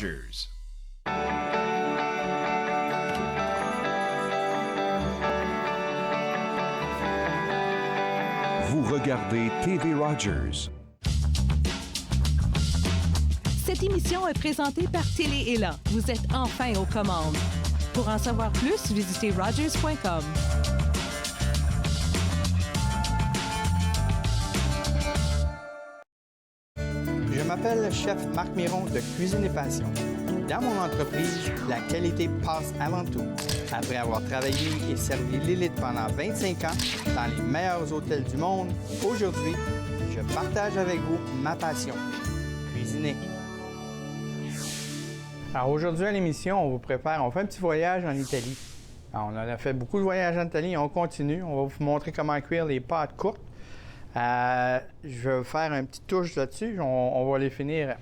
Rogers. Vous regardez TV Rogers. Cette émission est présentée par Télé Élan. Vous êtes enfin aux commandes. Pour en savoir plus, visitez rogers.com. Je m'appelle le chef Marc Miron de Cuisine et Passion. Dans mon entreprise, la qualité passe avant tout. Après avoir travaillé et servi l'élite pendant 25 ans dans les meilleurs hôtels du monde, aujourd'hui, je partage avec vous ma passion, cuisiner. Alors aujourd'hui à l'émission, on fait un petit voyage en Italie. Alors, on a fait beaucoup de voyages en Italie, on continue. On va vous montrer comment cuire les pâtes courtes. Je vais faire un petit touche là-dessus. On va les finir,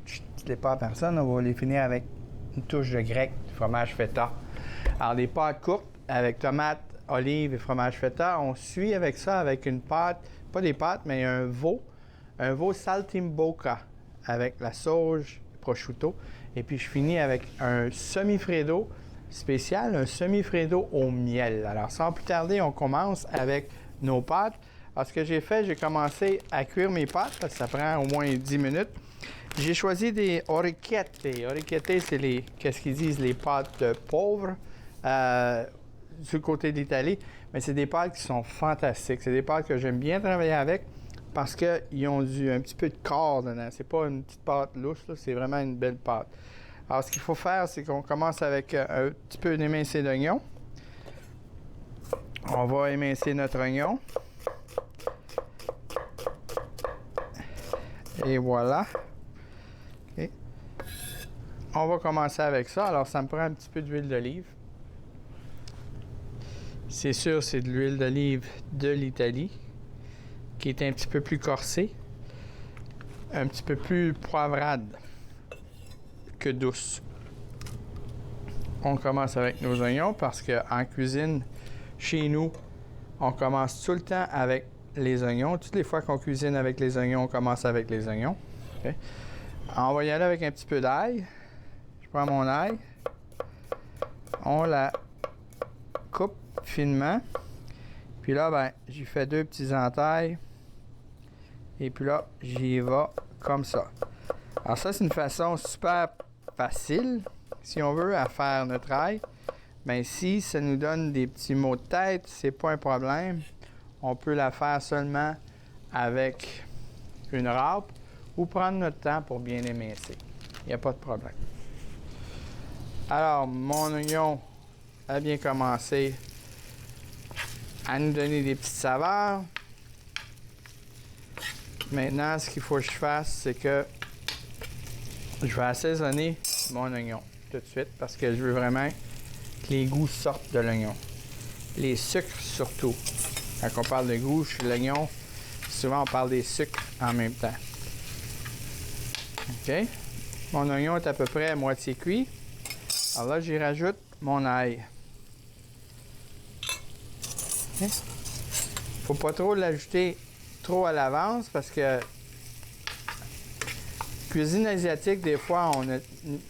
je ne dis pas à personne, on va les finir avec une touche de grec, fromage feta. Alors, des pâtes courtes avec tomates, olives et fromage feta. On suit avec ça avec une pâte, pas des pâtes, mais un veau saltimbocca avec la sauge, prosciutto. Et puis, je finis avec un semi-freddo spécial, un semi-freddo au miel. Alors, sans plus tarder, on commence avec nos pâtes. Alors, ce que j'ai fait, j'ai commencé à cuire mes pâtes, parce que ça prend au moins 10 minutes. J'ai choisi des orecchiette. Orecchiette, c'est qu'est-ce qu'ils disent, les pâtes pauvres du côté de l'Italie. Mais c'est des pâtes qui sont fantastiques. C'est des pâtes que j'aime bien travailler avec parce qu'ils ont un petit peu de corps dedans. C'est pas une petite pâte lousse, là, c'est vraiment une belle pâte. Alors, ce qu'il faut faire, c'est qu'on commence avec un petit peu d'émincé d'oignon. On va émincer notre oignon. Et voilà. Okay. On va commencer avec ça. Alors, ça me prend un petit peu d'huile d'olive. C'est sûr, c'est de l'huile d'olive de l'Italie, qui est un petit peu plus corsée, un petit peu plus poivrade que douce. On commence avec nos oignons parce qu'en cuisine, chez nous, on commence tout le temps avec les oignons. Toutes les fois qu'on cuisine avec les oignons, on commence avec les oignons. Okay. On va y aller avec un petit peu d'ail. Je prends mon ail. On la coupe finement. Puis là, ben, j'y fais 2 petits entailles. Et puis là, j'y vais comme ça. Alors ça, c'est une façon super facile, si on veut, à faire notre ail. Bien, si ça nous donne des petits maux de tête, c'est pas un problème. On peut la faire seulement avec une râpe ou prendre notre temps pour bien émincer. Il n'y a pas de problème. Alors, mon oignon a bien commencé à nous donner des petites saveurs. Maintenant, ce qu'il faut que je fasse, c'est que je vais assaisonner mon oignon tout de suite parce que je veux vraiment que les goûts sortent de l'oignon. Les sucres surtout. Quand on parle de goût chez l'oignon, souvent on parle des sucres en même temps. OK? Mon oignon est à peu près à moitié cuit. Alors là, j'y rajoute mon ail. Okay? Faut pas trop l'ajouter trop à l'avance parce que cuisine asiatique, des fois,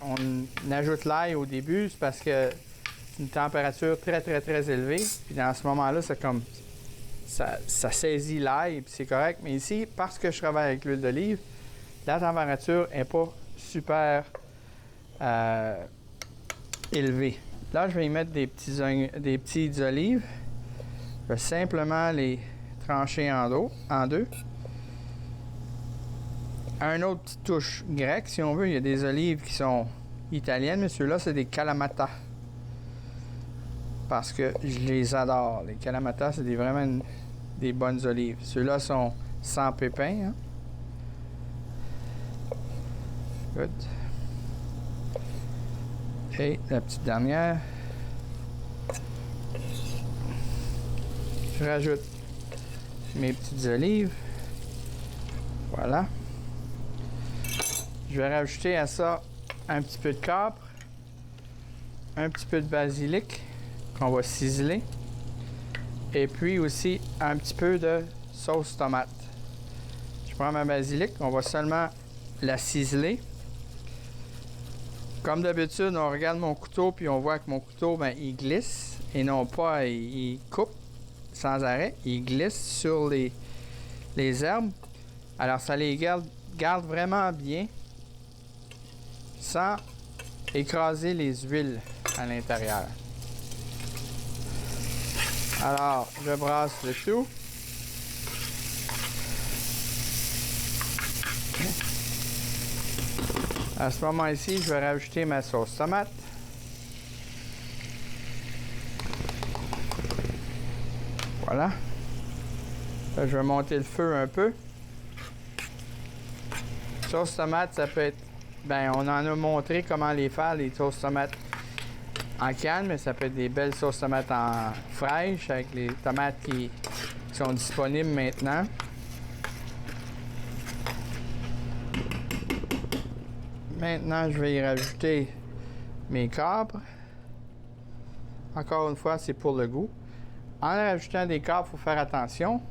on ajoute l'ail au début, c'est parce que c'est une température très, très, très élevée. Puis dans ce moment-là, c'est comme ça saisit l'ail, puis c'est correct. Mais ici, parce que je travaille avec l'huile d'olive, la température n'est pas super élevée. Là, je vais y mettre des petites olives. Je vais simplement les trancher en deux. Un autre petite touche grecque, si on veut. Il y a des olives qui sont italiennes, mais ceux-là, c'est des Kalamata. Parce que je les adore. Les Kalamata, c'est vraiment des bonnes olives. Ceux-là sont sans pépins. Hein? Good. Et la petite dernière. Je rajoute mes petites olives. Voilà. Je vais rajouter à ça un petit peu de capre, un petit peu de basilic qu'on va ciseler et puis aussi un petit peu de sauce tomate. Je prends ma basilic, on va seulement la ciseler Comme d'habitude, on regarde mon couteau puis on voit que mon couteau, ben, il glisse et non pas il coupe sans arrêt. Il glisse sur les herbes. Alors, ça les garde vraiment bien sans écraser les huiles à l'intérieur. Alors, je brasse le tout. À ce moment-ci, je vais rajouter ma sauce tomate. Voilà. Là, je vais monter le feu un peu. Sauce tomate, ça peut être... Ben, on en a montré comment les faire, les sauces tomates en canne, mais ça peut être des belles sauces tomates en fraîches avec les tomates qui sont disponibles maintenant. Maintenant, je vais y rajouter mes capres. Encore une fois, c'est pour le goût. En rajoutant des capres, il faut faire attention.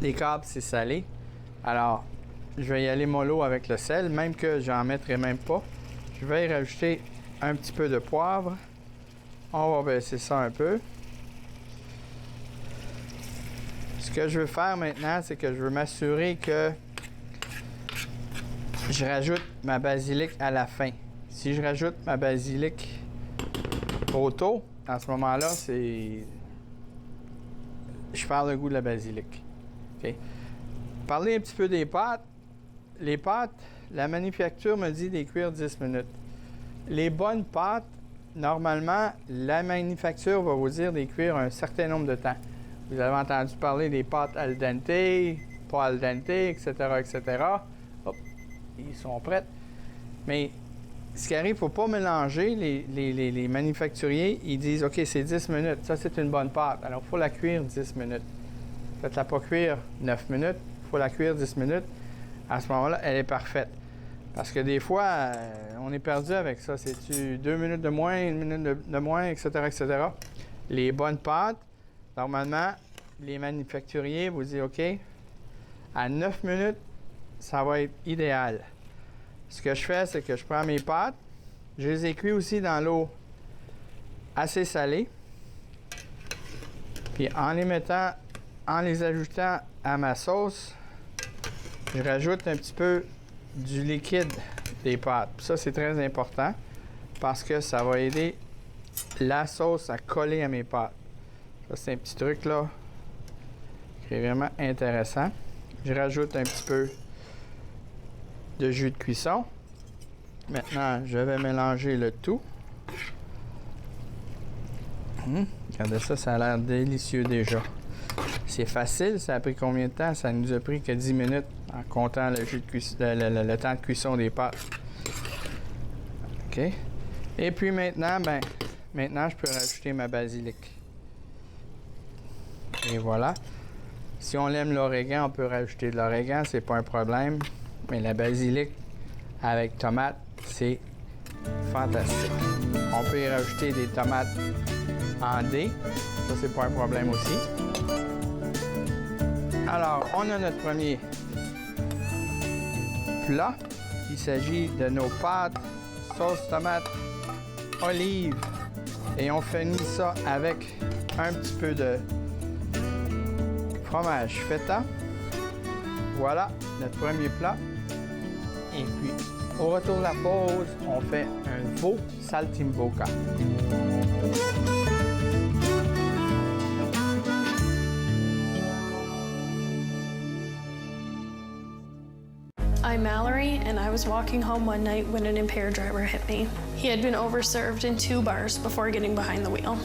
Les capres, c'est salé. Alors, je vais y aller mollo avec le sel, même que j'en mettrai même pas. Je vais y rajouter un petit peu de poivre. On va baisser ça un peu. Ce que je veux faire maintenant, c'est que je veux m'assurer que je rajoute ma basilic à la fin. Si je rajoute ma basilic trop tôt, à ce moment-là, c'est... Je perds le goût de la basilic. Okay. Parler un petit peu des pâtes. Les pâtes, la manufacture me dit de les cuire 10 minutes. Les bonnes pâtes, normalement, la manufacture va vous dire de les cuire un certain nombre de temps. Vous avez entendu parler des pâtes al dente, pas al dente, etc., etc. Hop, ils sont prêts. Mais ce qui arrive, il ne faut pas mélanger. Les manufacturiers, ils disent « OK, c'est 10 minutes. Ça, c'est une bonne pâte. Alors, il faut la cuire 10 minutes. Faites-la pas cuire 9 minutes. Il faut la cuire 10 minutes. À ce moment-là, elle est parfaite. Parce que des fois, on est perdu avec ça. C'est-tu 2 minutes de moins, 1 minute de moins, etc., etc. Les bonnes pâtes, normalement, les manufacturiers vous disent « OK, à 9 minutes, ça va être idéal. » Ce que je fais, c'est que je prends mes pâtes, je les ai cuits aussi dans l'eau assez salée. Puis en les ajoutant à ma sauce, je rajoute un petit peu du liquide des pâtes. Puis ça, c'est très important parce que ça va aider la sauce à coller à mes pâtes. Ça, c'est un petit truc là qui est vraiment intéressant. Je rajoute un petit peu de jus de cuisson. Maintenant, je vais mélanger le tout. Regardez ça, ça a l'air délicieux déjà. C'est facile, ça a pris combien de temps? Ça nous a pris que 10 minutes en comptant le jus de cuisson, le temps de cuisson des pâtes. OK. Et puis maintenant, maintenant, je peux rajouter ma basilic. Et voilà. Si on aime l'origan, on peut rajouter de l'origan, c'est pas un problème. Mais la basilic avec tomate, c'est fantastique. On peut y rajouter des tomates en dés. Ça, c'est pas un problème aussi. Alors, on a notre premier plat. Il s'agit de nos pâtes, sauce tomate, olive. Et on finit ça avec un petit peu de fromage feta. Voilà notre premier plat. Et puis, au retour de la pause, on fait un veau saltimbocca. I'm Mallory, and I was walking home one night when an impaired driver hit me. He had been overserved in 2 bars before getting behind the wheel.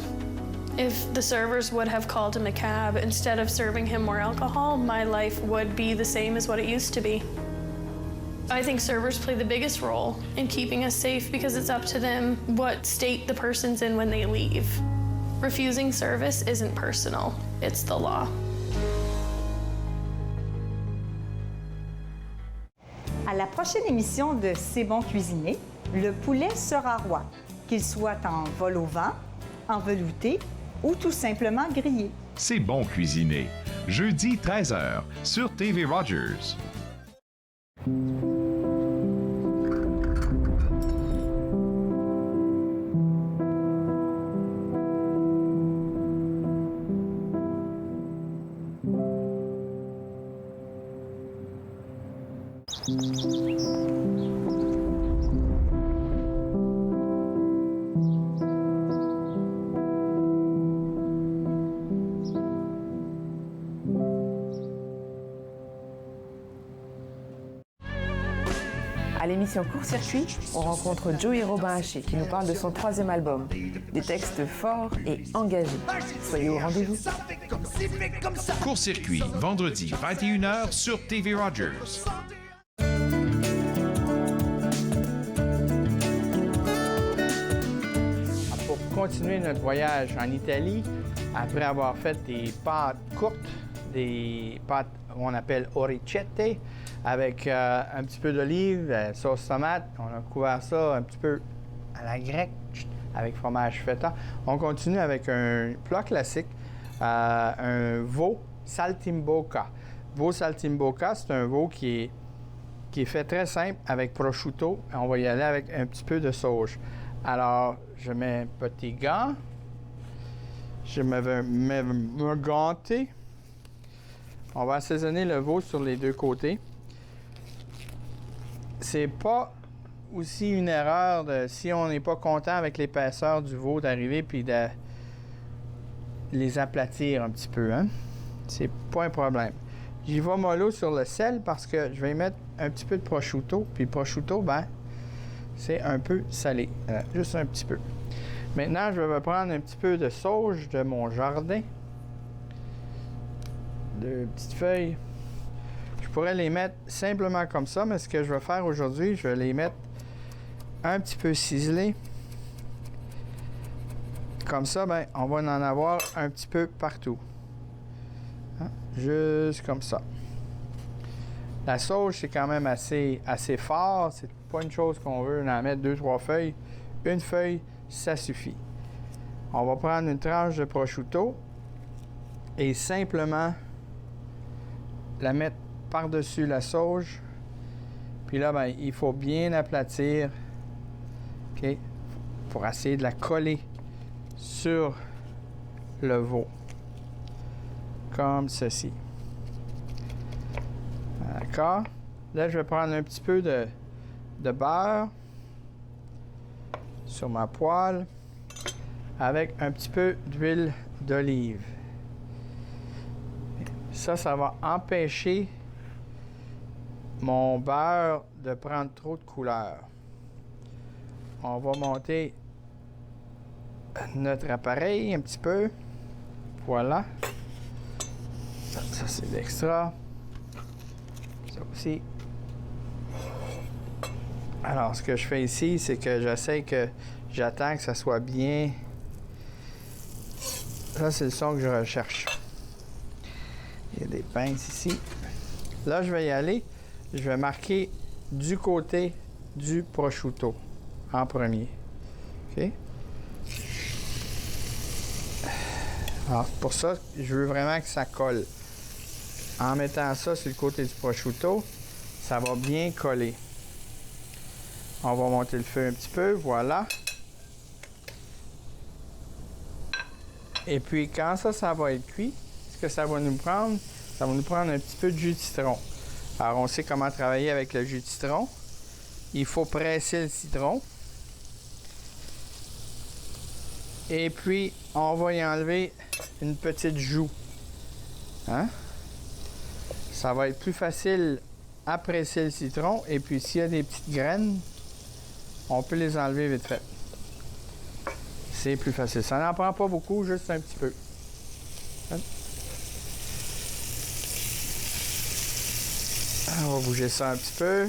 If the servers would have called him a cab instead of serving him more alcohol, my life would be the same as what it used to be. I think servers play the biggest role in keeping us safe because it's up to them what state the person's in when they leave. Refusing service isn't personal, it's the law. À la prochaine émission de C'est bon cuisiner, le poulet sera roi, qu'il soit en vol au vent, en velouté ou tout simplement grillé. C'est bon cuisiner. Jeudi 13h sur TV Rogers. l'émission Court-Circuit, on rencontre Joey Robin-Haché qui nous parle de son 3e album. Des textes forts et engagés. Soyez au rendez-vous. Court-circuit, vendredi, 21h sur TV Rogers. Pour continuer notre voyage en Italie, après avoir fait des pâtes courtes, des pâtes qu'on appelle oricette, avec un petit peu d'olive, sauce tomate, on a couvert ça un petit peu à la grecque, avec fromage feta. On continue avec un plat classique, un veau saltimbocca. Veau saltimbocca, c'est un veau qui est fait très simple avec prosciutto. On va y aller avec un petit peu de sauge. Alors, je mets un petit gant. Je vais me ganter. On va assaisonner le veau sur les deux côtés. C'est pas aussi une erreur si on n'est pas content avec l'épaisseur du veau d'arriver puis de les aplatir un petit peu, hein? C'est pas un problème. J'y vais mollo sur le sel parce que je vais mettre un petit peu de prosciutto. Puis le prosciutto, ben, c'est un peu salé. Juste un petit peu. Maintenant, je vais prendre un petit peu de sauge de mon jardin. 2 petites feuilles. Je pourrais les mettre simplement comme ça, mais ce que je vais faire aujourd'hui, je vais les mettre un petit peu ciselés. Comme ça, ben, on va en avoir un petit peu partout. Hein? Juste comme ça. La sauge, c'est quand même assez fort. C'est pas une chose qu'on veut en mettre 2-3 feuilles. Une feuille, ça suffit. On va prendre une tranche de prosciutto et simplement la mettre par-dessus la sauge. Puis là, ben, il faut bien aplatir, OK, pour essayer de la coller sur le veau. Comme ceci. D'accord? Là, je vais prendre un petit peu de beurre sur ma poêle avec un petit peu d'huile d'olive. Ça va empêcher mon beurre de prendre trop de couleur. On va monter notre appareil un petit peu. Voilà. Ça c'est l'extra. Ça aussi. Alors, ce que je fais ici, c'est que j'attends que ça soit bien. Ça, c'est le son que je recherche. Il y a des pinces ici. Là, je vais y aller. Je vais marquer du côté du prosciutto en premier. OK? Alors, pour ça, je veux vraiment que ça colle. En mettant ça sur le côté du prosciutto, ça va bien coller. On va monter le feu un petit peu, voilà. Et puis, quand ça va être cuit, ce que ça va nous prendre, ça va nous prendre un petit peu de jus de citron. Alors, on sait comment travailler avec le jus de citron. Il faut presser le citron. Et puis, on va y enlever une petite joue. Hein? Ça va être plus facile à presser le citron. Et puis, s'il y a des petites graines, on peut les enlever vite fait. C'est plus facile. Ça n'en prend pas beaucoup, juste un petit peu. On va bouger ça un petit peu.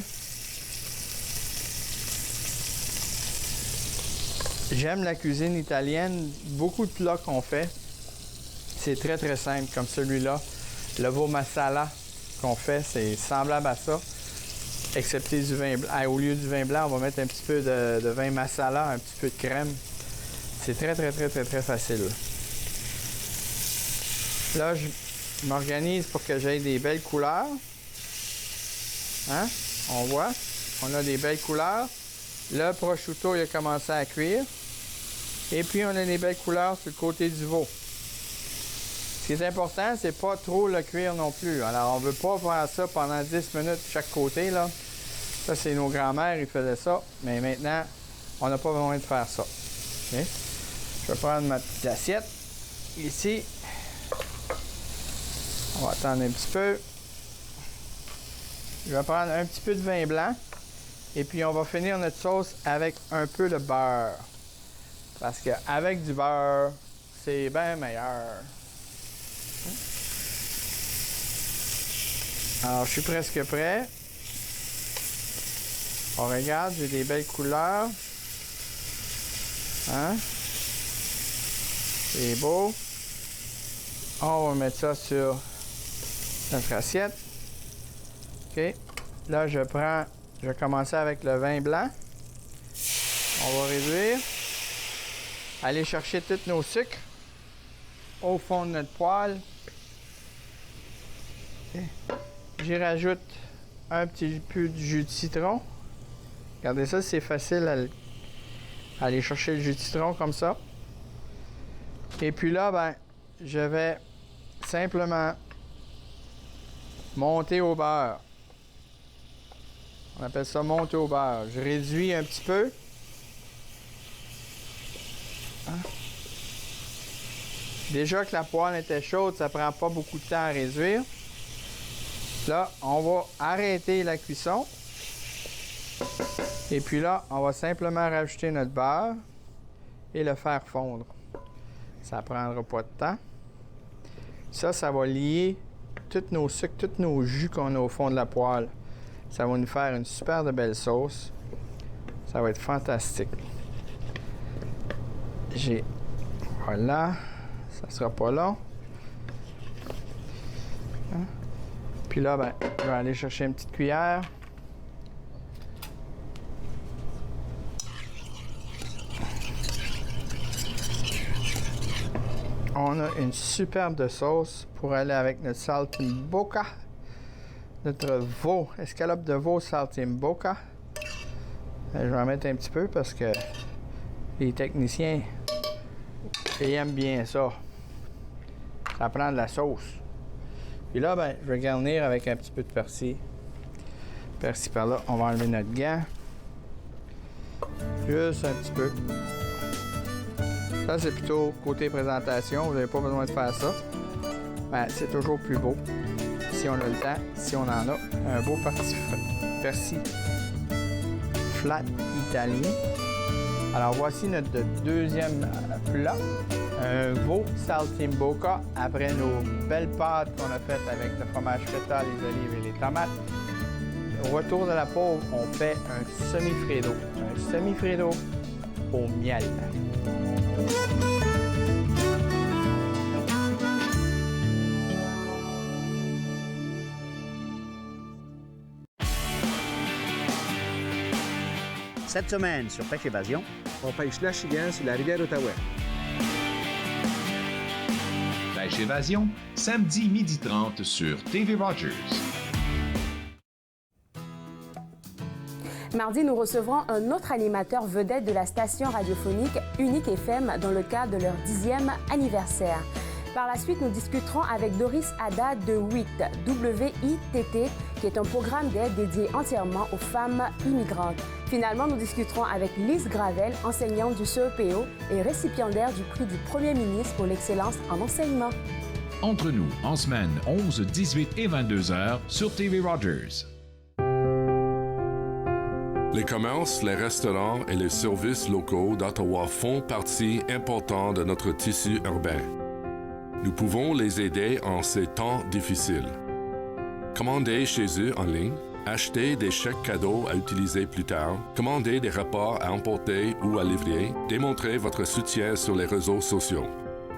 J'aime la cuisine italienne. Beaucoup de plats qu'on fait, c'est très très simple, comme celui-là. Le veau masala qu'on fait, c'est semblable à ça, excepté du vin blanc. Au lieu du vin blanc, on va mettre un petit peu de vin masala, un petit peu de crème. C'est très très très très très facile. Là, je m'organise pour que j'aie des belles couleurs. Hein? On voit, on a des belles couleurs. Le prosciutto, il a commencé à cuire. Et puis, on a des belles couleurs sur le côté du veau. Ce qui est important, c'est pas trop le cuire non plus. Alors, on veut pas faire ça pendant 10 minutes de chaque côté, là. Ça, c'est nos grands-mères, ils faisaient ça. Mais maintenant, on n'a pas besoin de faire ça. Okay? Je vais prendre ma petite assiette. Ici. On va attendre un petit peu. Je vais prendre un petit peu de vin blanc. Et puis, on va finir notre sauce avec un peu de beurre. Parce qu'avec du beurre, c'est bien meilleur. Alors, je suis presque prêt. On regarde, j'ai des belles couleurs. Hein? C'est beau. On va mettre ça sur notre assiette. OK. Là, je vais commencer avec le vin blanc. On va réduire. Aller chercher tous nos sucres au fond de notre poêle. Okay. J'y rajoute un petit peu de jus de citron. Regardez ça, c'est facile à aller chercher le jus de citron comme ça. Et puis là, ben, je vais simplement monter au beurre. On appelle ça monter au beurre. Je réduis un petit peu. Hein? Déjà que la poêle était chaude, ça prend pas beaucoup de temps à réduire. Là, on va arrêter la cuisson. Et puis là, on va simplement rajouter notre beurre et le faire fondre. Ça ne prendra pas de temps. Ça va lier tous nos sucres, tous nos jus qu'on a au fond de la poêle. Ça va nous faire une super de belle sauce. Ça va être fantastique. Voilà. Ça sera pas long. Hein? Puis là, ben, je vais aller chercher une petite cuillère. On a une superbe sauce pour aller avec notre saltimbocca. Notre veau, escalope de veau saltimbocca. Je vais en mettre un petit peu parce que les techniciens ils aiment bien ça. Ça prend de la sauce. Puis là, ben, je vais garnir avec un petit peu de persil. Persil par là. On va enlever notre gant. Juste un petit peu. Ça, c'est plutôt côté présentation. Vous n'avez pas besoin de faire ça. Ben, c'est toujours plus beau. Si on a le temps, si on en a. Un beau persil flat italien. Alors, voici notre deuxième plat. Un veau saltimbocca après nos belles pâtes qu'on a faites avec le fromage feta, les olives et les tomates. Au retour de la pause, on fait un semi-freddo. Un semi-freddo au miel. Cette semaine, sur Pêche Évasion, on pêche l'achigan sur la rivière Outaouais. Pêche Évasion, samedi 12h30 sur TV Rogers. Mardi, nous recevrons un autre animateur vedette de la station radiophonique Unique FM dans le cadre de leur 10e anniversaire. Par la suite, nous discuterons avec Doris Ada de WITT, W-I-T-T, qui est un programme d'aide dédié entièrement aux femmes immigrantes. Finalement, nous discuterons avec Lise Gravel, enseignante du CEPO et récipiendaire du prix du Premier ministre pour l'excellence en enseignement. Entre nous, en semaine, 11, 18 et 22 heures sur TV Rogers. Les commerces, les restaurants et les services locaux d'Ottawa font partie importante de notre tissu urbain. Nous pouvons les aider en ces temps difficiles. Commandez chez eux en ligne, achetez des chèques cadeaux à utiliser plus tard, commandez des repas à emporter ou à livrer, démontrez votre soutien sur les réseaux sociaux.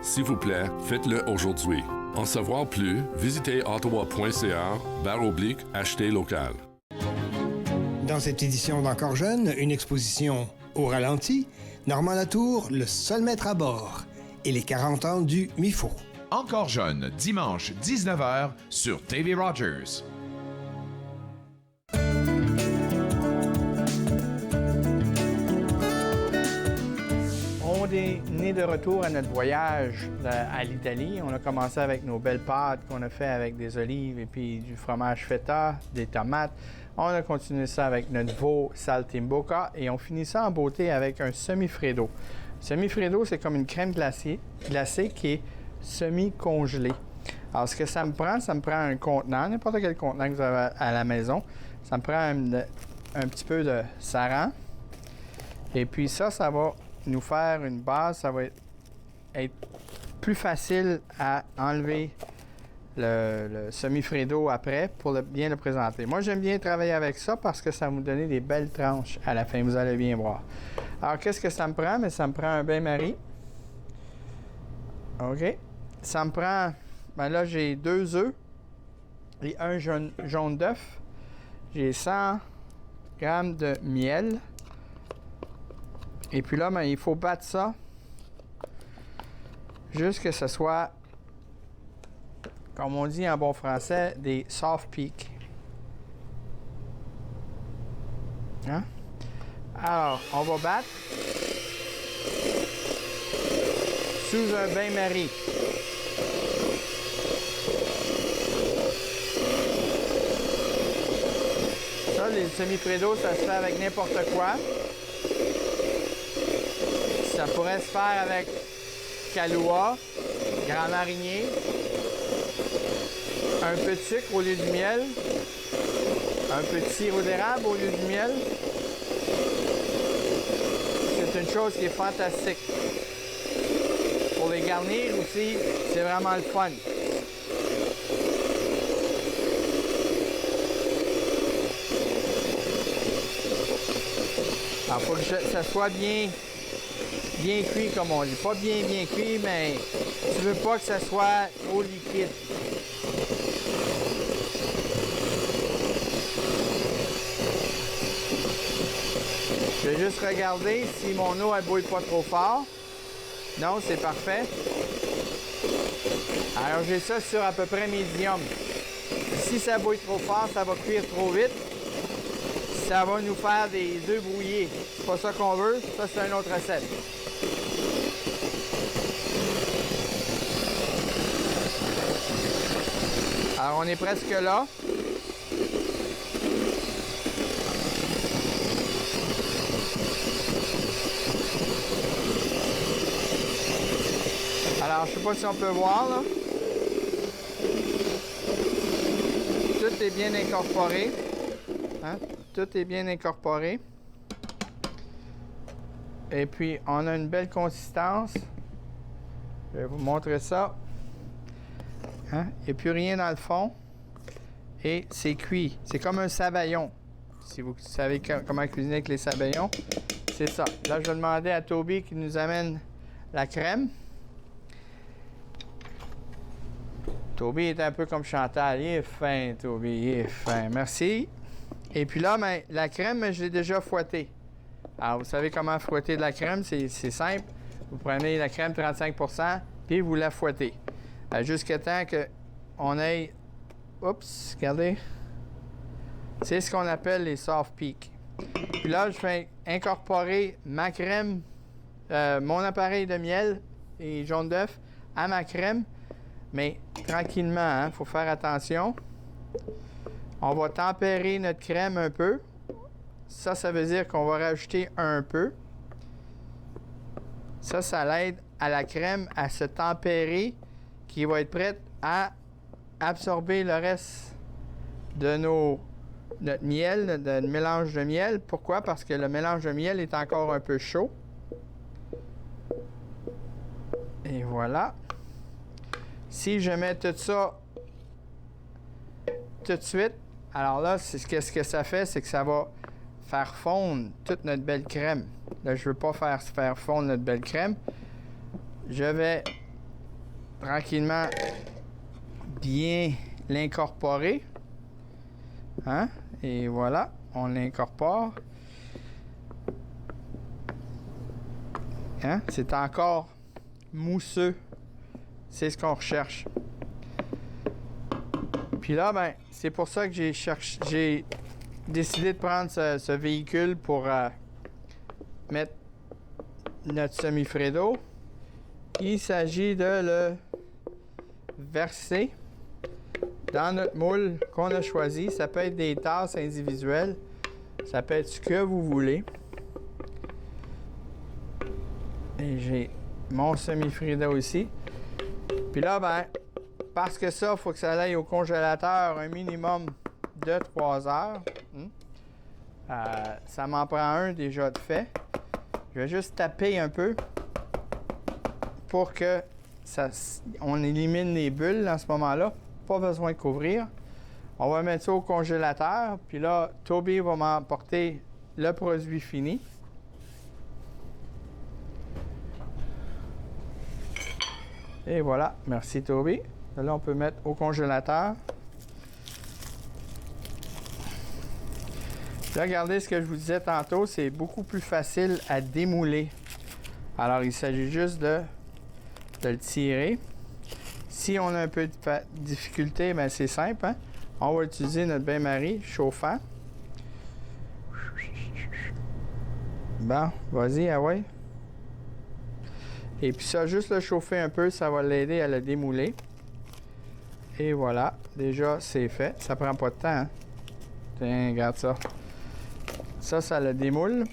S'il vous plaît, faites-le aujourd'hui. En savoir plus, visitez ottawa.ca/acheter local. Dans cette édition d'Encore jeune, une exposition au ralenti, Normand Latour, le seul maître à bord, et les 40 ans du MIFO. Encore jeune, dimanche 19h sur TV Rogers. On est né de retour à notre voyage à l'Italie. On a commencé avec nos belles pâtes qu'on a fait avec des olives et puis du fromage feta, des tomates. On a continué ça avec notre veau saltimbocca et on finit ça en beauté avec un semi-freddo. Semi-freddo, c'est comme une crème glacée qui est semi-congelée. Alors, ce que ça me prend un contenant, n'importe quel contenant que vous avez à la maison. Ça me prend un petit peu de saran. Et puis ça va nous faire une base. Ça va être plus facile à enlever le semi-Fredo après pour bien le présenter. Moi, j'aime bien travailler avec ça parce que ça va nous donner des belles tranches à la fin. Vous allez bien voir. Alors, qu'est-ce que ça me prend? Mais ça me prend un bain-marie. OK. Ça me prend... Ben là, j'ai 2 œufs et un jaune d'œuf. J'ai 100 g de miel. Et puis là, ben, il faut battre ça jusqu'à ce que ce soit, comme on dit en bon français, des soft peaks. Hein? Alors, on va battre sous un bain-marie. Ça, les semi-Fredo, ça se fait avec n'importe quoi. Ça pourrait se faire avec Kahlua, Grand Marnier, un peu de sucre au lieu du miel, un peu de sirop d'érable au lieu du miel. C'est une chose qui est fantastique. Pour les garnir aussi, c'est vraiment le fun. Alors, il faut que ça soit bien cuit, comme on dit. Pas bien cuit, mais tu veux pas que ça soit trop liquide. Je vais juste regarder si mon eau ne bouille pas trop fort. Non, c'est parfait. Alors, j'ai ça sur à peu près médium. Si ça bouille trop fort, ça va cuire trop vite. Ça va nous faire des œufs brouillés. C'est pas ça qu'on veut. Ça, c'est une autre recette. Alors, on est presque là. Alors, je sais pas si on peut voir, là. Tout est bien incorporé. Hein? Tout est bien incorporé. Et puis, on a une belle consistance. Je vais vous montrer ça. Hein? Il n'y a plus rien dans le fond. Et c'est cuit. C'est comme un sabayon. Si vous savez comment cuisiner avec les sabayons, c'est ça. Là, je vais demander à Toby qui nous amène la crème. Toby est un peu comme Chantal. Il est fin, Toby. Il est fin. Merci. Et puis là, ben, la crème, je l'ai déjà fouettée. Alors, vous savez comment fouetter de la crème? C'est simple. Vous prenez la crème 35%, puis vous la fouettez. Jusqu'à temps qu'on ait... Oups, regardez. C'est ce qu'on appelle les soft peaks. Puis là, je vais incorporer ma crème, mon appareil de miel et jaune d'œuf à ma crème. Mais tranquillement, hein, faut faire attention. On va tempérer notre crème un peu. Ça veut dire qu'on va rajouter un peu. Ça l'aide à la crème à se tempérer, qui va être prête à absorber le reste de notre miel, notre mélange de miel. Pourquoi? Parce que le mélange de miel est encore un peu chaud. Et voilà. Si je mets tout ça tout de suite, alors là, qu'est-ce que ça fait? C'est que ça va faire fondre toute notre belle crème. Là, je ne veux pas faire fondre notre belle crème. Je vais tranquillement bien l'incorporer. Hein? Et voilà, on l'incorpore. Hein? C'est encore mousseux. C'est ce qu'on recherche. Puis là, ben, c'est pour ça que j'ai décidé de prendre ce véhicule pour mettre notre semi-Fredo. Il s'agit de le verser dans notre moule qu'on a choisi. Ça peut être des tasses individuelles. Ça peut être ce que vous voulez. Et j'ai mon semi-Fredo ici. Puis là, ben, parce que ça, il faut que ça aille au congélateur un minimum de 3 heures. Ça m'en prend un déjà de fait. Je vais juste taper un peu pour que on élimine les bulles à ce moment-là. Pas besoin de couvrir. On va mettre ça au congélateur. Puis là, Toby va m'emporter le produit fini. Et voilà. Merci, Toby. Là, on peut mettre au congélateur. Là, regardez ce que je vous disais tantôt, c'est beaucoup plus facile à démouler. Alors, il s'agit juste de le tirer. Si on a un peu de difficulté, bien, c'est simple. Hein? On va utiliser notre bain-marie chauffant. Bon, vas-y, ah ouais. Et puis ça, juste le chauffer un peu, ça va l'aider à le démouler. Et voilà, déjà, c'est fait. Ça prend pas de temps, hein? Tiens, regarde ça. Ça le démoule.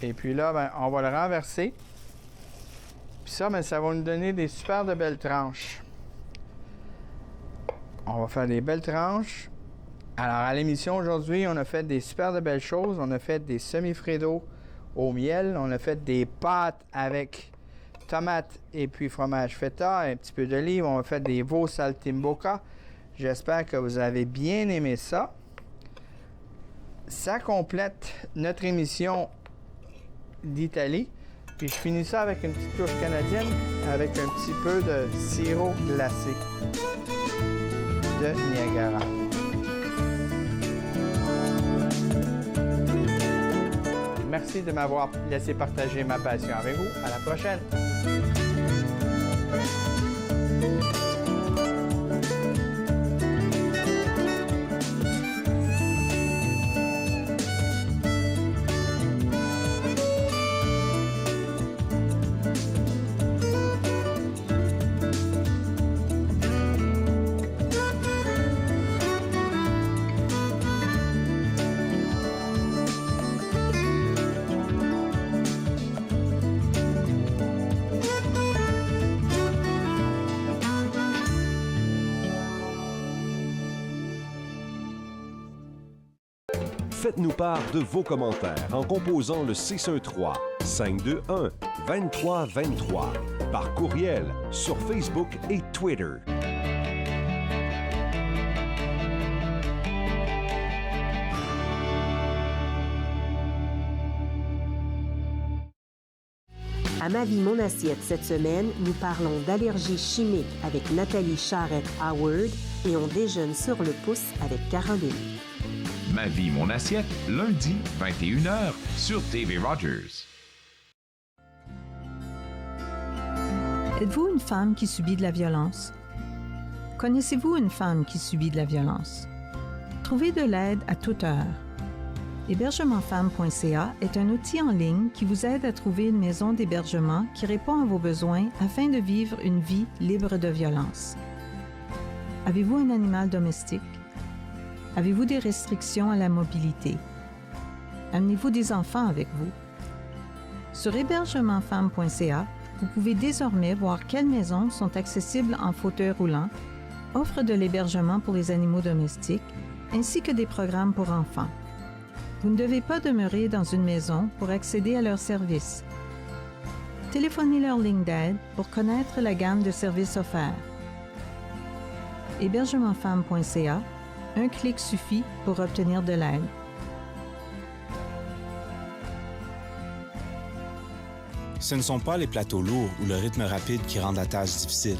Et puis là, ben, on va le renverser. Puis ça, ben, ça va nous donner des super de belles tranches. On va faire des belles tranches. Alors, à l'émission aujourd'hui, on a fait des super de belles choses. On a fait des semi-Fredo au miel. On a fait des pâtes avec tomates et puis fromage feta, un petit peu d'olive. On a fait des veaux saltimbocca. J'espère que vous avez bien aimé ça. Ça complète notre émission d'Italie. Puis je finis ça avec une petite touche canadienne, avec un petit peu de sirop glacé de Niagara. Merci de m'avoir laissé partager ma passion avec vous. À la prochaine! Faites-nous part de vos commentaires en composant le 613-521-2323 par courriel sur Facebook et Twitter. À Ma vie, mon assiette, cette semaine, nous parlons d'allergies chimiques avec Nathalie Charrette-Howard et on déjeune sur le pouce avec Caroline. Ma vie, mon assiette, lundi, 21h, sur TV Rogers. Êtes-vous une femme qui subit de la violence? Connaissez-vous une femme qui subit de la violence? Trouvez de l'aide à toute heure. Hébergementfemme.ca est un outil en ligne qui vous aide à trouver une maison d'hébergement qui répond à vos besoins afin de vivre une vie libre de violence. Avez-vous un animal domestique? Avez-vous des restrictions à la mobilité? Amenez-vous des enfants avec vous? Sur hébergementfemme.ca, vous pouvez désormais voir quelles maisons sont accessibles en fauteuil roulant, offrent de l'hébergement pour les animaux domestiques, ainsi que des programmes pour enfants. Vous ne devez pas demeurer dans une maison pour accéder à leurs services. Téléphonez leur ligne d'aide pour connaître la gamme de services offerts. Hébergementfemme.ca, un clic suffit pour obtenir de l'aide. Ce ne sont pas les plateaux lourds ou le rythme rapide qui rendent la tâche difficile.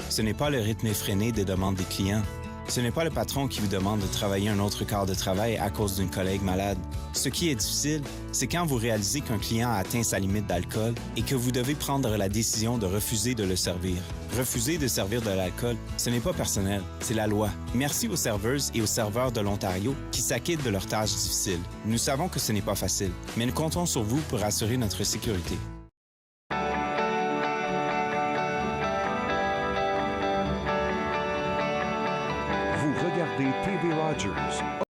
Ce n'est pas le rythme effréné des demandes des clients. Ce n'est pas le patron qui vous demande de travailler un autre quart de travail à cause d'une collègue malade. Ce qui est difficile, c'est quand vous réalisez qu'un client a atteint sa limite d'alcool et que vous devez prendre la décision de refuser de le servir. Refuser de servir de l'alcool, ce n'est pas personnel, c'est la loi. Merci aux serveuses et aux serveurs de l'Ontario qui s'acquittent de leurs tâches difficiles. Nous savons que ce n'est pas facile, mais nous comptons sur vous pour assurer notre sécurité. Vous regardez TV Rogers.